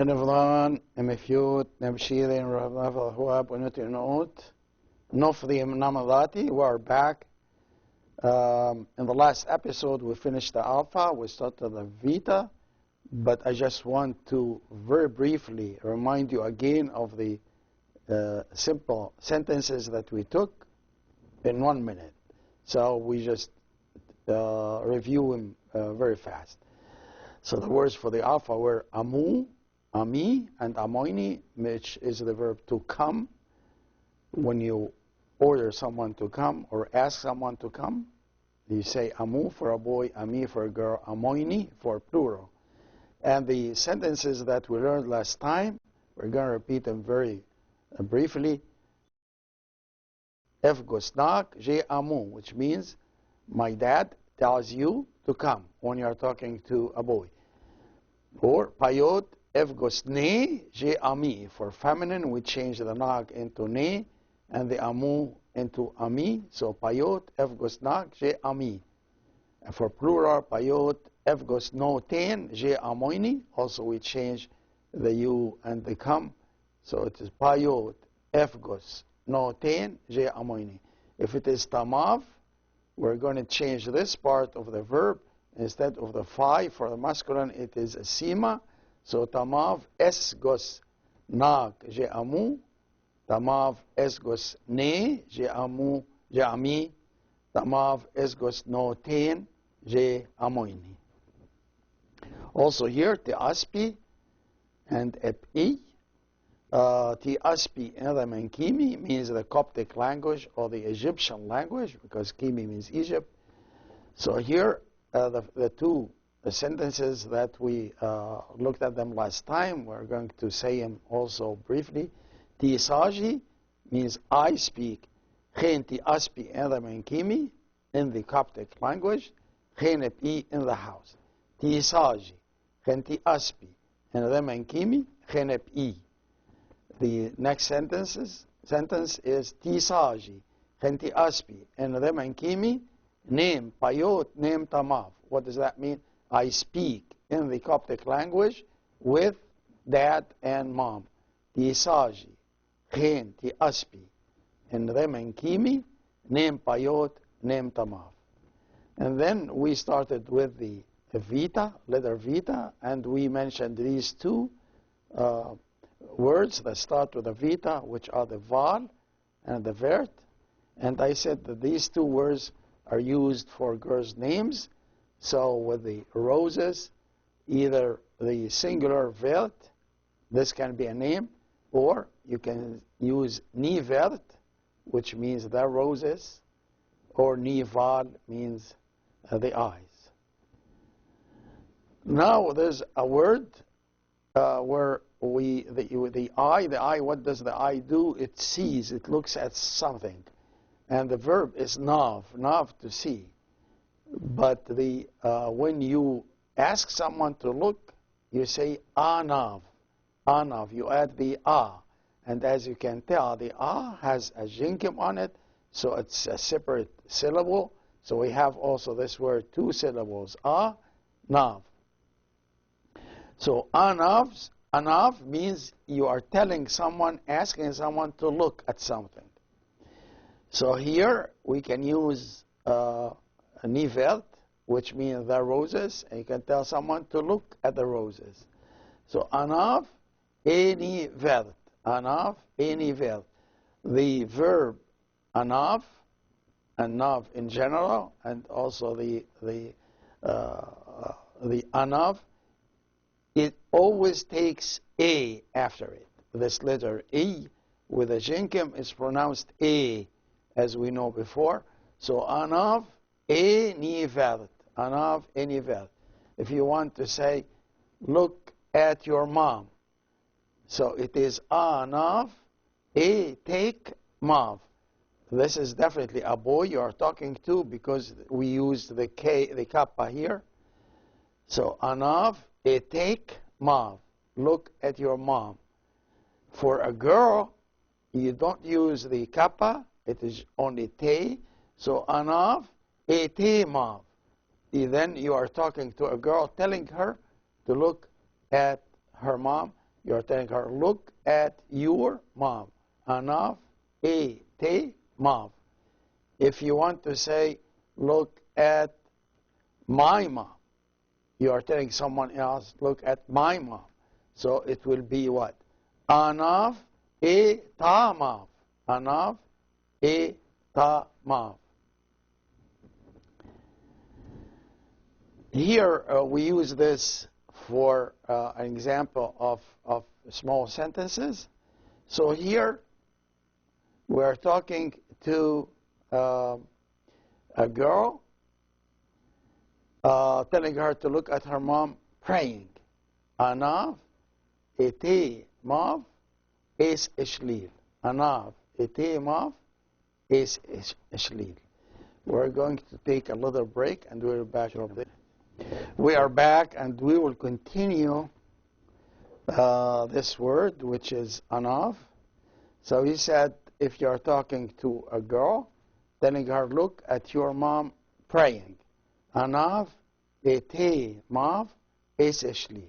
Genevran, Emefut, Nemshiri, Rav Huab, Unutinot, Nofrim Namadati. We are back. In the last episode, we finished the Alpha, we started the Vita, but I just want to very briefly remind you again of the simple sentences that we took in 1 minute. So we just review them very fast. So the words for the Alpha were amu, ami, and amoini, which is the verb to come. When you order someone to come or ask someone to come, you say amu for a boy, ami for a girl, amoini for plural. And the sentences that we learned last time, we're going to repeat them very briefly. Evgosnak je amu, which means my dad tells you to come when you're talking to a boy. Or payot evgosne je ami. For feminine, we change the nag into ne and the amu into ami. So payot evgosnak je ami. And for plural, payot evgosnoten je amoini. Also, we change the you and the come. So it is payot evgosnoten je amoini. If it is tamav, we're going to change this part of the verb. Instead of the phi for the masculine, it is a sima. So tamav esgos nag je amu. Tamav esgos ne je amu je ami. Tamav esgos no ten je amoini. Also here, te aspi and epi. Te aspi in the Menkimi means the Coptic language or the Egyptian language, because Kimi means Egypt. So here, the two sentences that we looked at them last time, we're going to say them also briefly. Ti saji means I speak. Chen ti aspi in the Menkimi in the Coptic language. Chen epi in the house. Ti saji. Chen ti aspi in the Menkimi. Chen epi. The next sentence is Tisaji, Genti Aspi, and the Menkimi, name, Payot, name Tamav. What does that mean? I speak in the Coptic language with dad and mom. Tisaji, Genti Aspi, and the Menkimi, name Payot, name Tamav. And then we started with the Vita, letter Vita, and we mentioned these two words that start with a vita, which are the val and the vert. And I said that these two words are used for girls' names. So with the roses, either the singular vert, this can be a name, or you can use ni vert, which means the roses, or ni val means the eyes. Now there's a word where the eye, what does the eye do? It sees, it looks at something. And the verb is nav to see. But when you ask someone to look, you say anav, you add the a. And as you can tell, the a has a jinkim on it, so it's a separate syllable. So we have also this word, two syllables, a, nav. So anav means you are telling someone, asking someone to look at something. So here we can use nivelt, which means the roses, and you can tell someone to look at the roses. So anav enivelt, anav enivelt. The verb anav in general, and also the anav, it always takes a after it. This letter e with a jinkim is pronounced a, as we know before. So anav enivelt, anav enivelt. If you want to say, look at your mom, so it is anav take mav. This is definitely a boy you are talking to, because we used the kappa here. So anav take mav, look at your mom. For a girl, you don't use the kappa, it is only te. So anav te mav. Then you are talking to a girl, telling her to look at her mom. you're telling her, look at your mom. Anav, te, mav. If you want to say, look at my mom, you are telling someone else, look at my mom. So it will be what? Anav, ta, mav. Anav, ta, mav. Here we use this for an example of small sentences. So here we're talking to a girl, telling her to look at her mom praying. Anav, ete, mav, es ishlil. Anav, ete, mav, es ishlil. We're going to take a little break and we'll be back. We are back and we will continue this word, which is anav. So he said, if you're talking to a girl, telling her, look at your mom praying. Anav, ete, mav, es ishlil.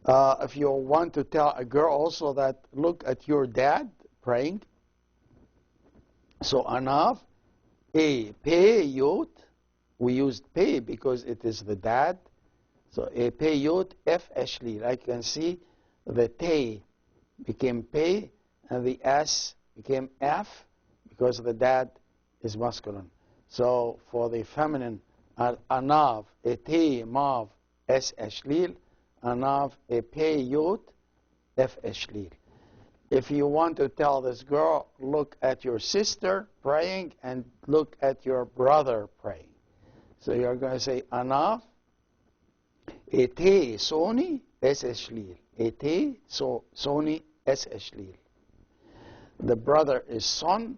If you want to tell a girl also that, look at your dad praying. So anav, pe, yot. We used pe because it is the dad. So pe, yot, f, ishlil. I can see the te became pe and the s became f because the dad is masculine. So for the feminine, anav, te, mav, es, ishlil. Anav, pe, yot, f, ishlil. If you want to tell this girl, look at your sister praying and look at your brother praying. So you're going to say, Anav, ete, soni, es, ishlil. Ete, soni, es, ishlil. The brother is son.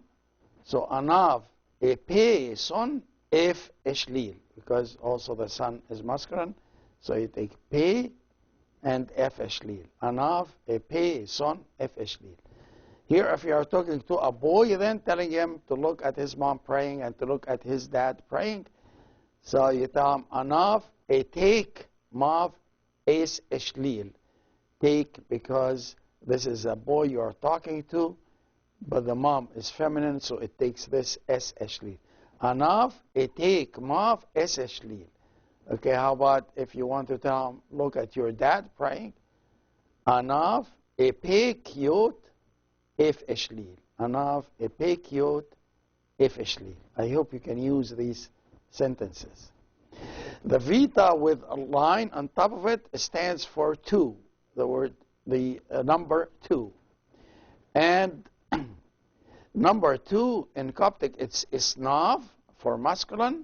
So Anav, epe, son, f, ishlil. Because also the son is masculine. So you take pe and f, ishlil. Anav, epe, son, f, ishlil. Here, if you are talking to a boy, then telling him to look at his mom praying and to look at his dad praying. So you tell him, Anav, take, mav, es, ishlil. Take, because this is a boy you are talking to, but the mom is feminine, so it takes this es, ishlil. Anav, take, mav, es, ishlil. Okay, how about if you want to tell him, look at your dad praying? Anav, epek, yot, if, ishlil. Anav, epek, yot, if, ishlil. I hope you can use these sentences. The vita with a line on top of it stands for two, the number two. And number two in Coptic, it's isnav for masculine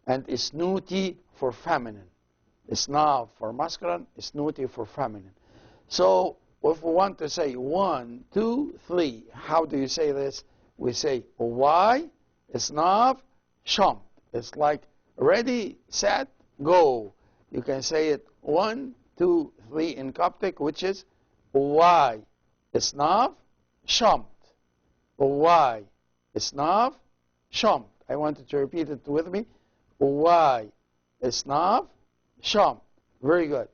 and isnuti for feminine. Isnav for masculine, isnuti for feminine. So if we want to say 1, 2, 3, how do you say this? We say y, isnav, sham. It's like ready, set, go. You can say it 1, 2, 3 in Coptic, which is y, isnav, shamt. Y, isnav, shamt. I want you to repeat it with me. Y, isnav, shamt. Very good.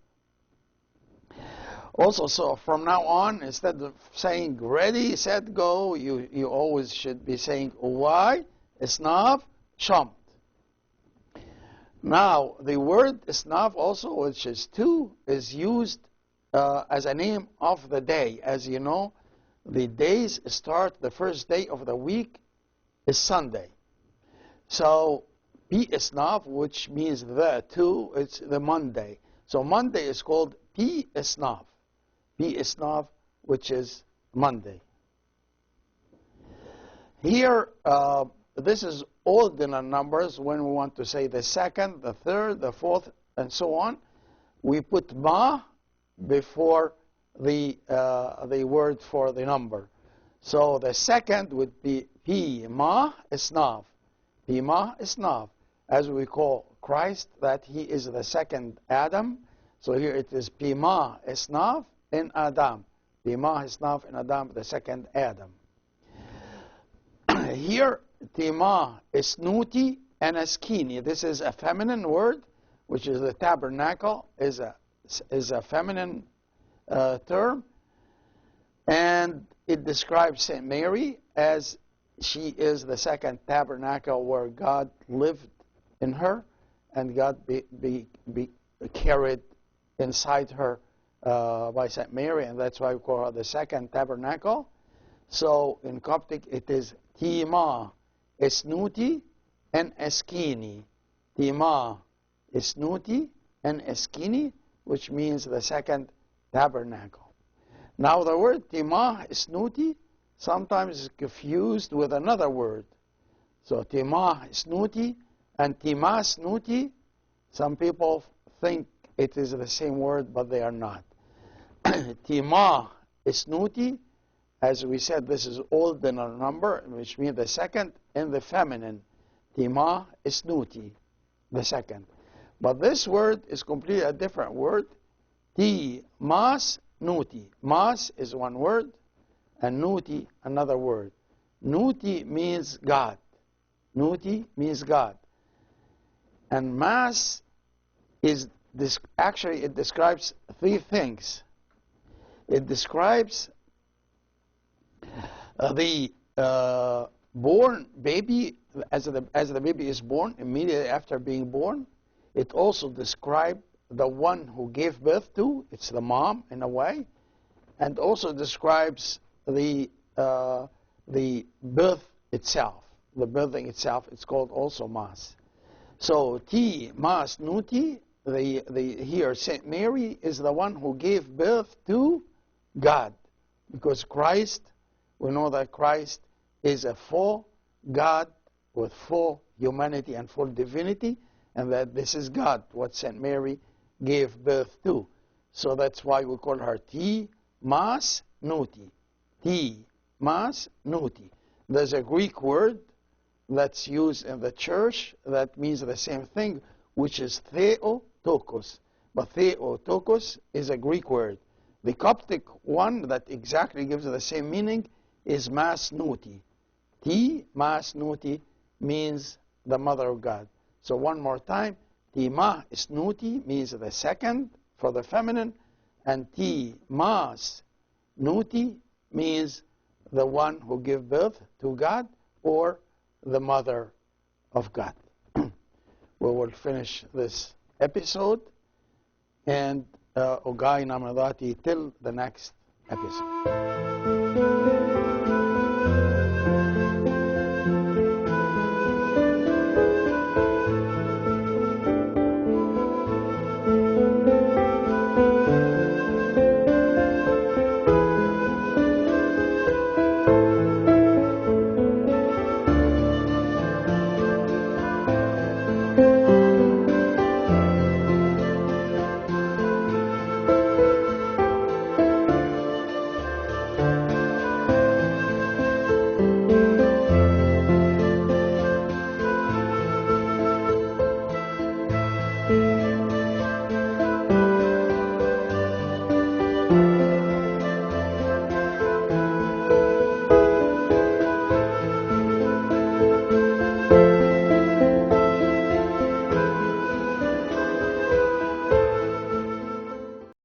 Also, so from now on, instead of saying ready, set, go, you always should be saying y, isnav, shamt. Now, the word isnav also, which is two, is used as a name of the day. As you know, the days start, the first day of the week is Sunday. So, P isnav, which means the two, it's the Monday. So Monday is called P isnav. P isnav, which is Monday. Here, this is ordinal numbers. When we want to say the second, the third, the fourth, and so on, we put ma before the word for the number. So the second would be P ma isnav. P ma isnav, as we call Christ, that he is the second Adam. So here it is P ma isnav in Adam. P ma isnav in Adam, the second Adam. Here, Tima isnuti and askini. This is a feminine word, which is the tabernacle, is a feminine term, and it describes St. Mary as she is the second tabernacle where God lived in her, and God be carried inside her by St. Mary, and that's why we call her the second tabernacle. So in Coptic it is Tima Esnuti and Eskini. Tima Esnuti and Eskini, which means the second tabernacle. Now the word Tima Esnuti sometimes is confused with another word. So Tima Esnuti and Tima Snuti, some people think it is the same word, but they are not. Tima Esnuti, as we said, this is ordinal number, which means the second in the feminine. Tima Esnuti, the second. But this word is completely a different word. Timas Nuti. Mas is one word, and Nuti another word. Nuti means God. Nuti means God. And Mas is this, actually it describes three things. It describes the born baby, as the baby is born, immediately after being born. It also describes the one who gave birth to, it's the mom in a way, and also describes the birth itself, the birthing itself. It's called also Mas. So T Mas Nuti, here Saint Mary is the one who gave birth to God, because Christ, we know that Christ is a full God with full humanity and full divinity, and that this is God, what Saint Mary gave birth to. So that's why we call her T Mas Nuti. T Mas Nuti. There's a Greek word that's used in the church that means the same thing, which is Theotokos. But Theotokos is a Greek word. The Coptic one that exactly gives the same meaning is Mas Nuti. T Mas Nuti means the Mother of God. So one more time, T Ma Snuti means the second for the feminine, and T Mas Nuti means the one who gave birth to God, or the Mother of God. We will finish this episode, and Ogay Namadati till the next episode.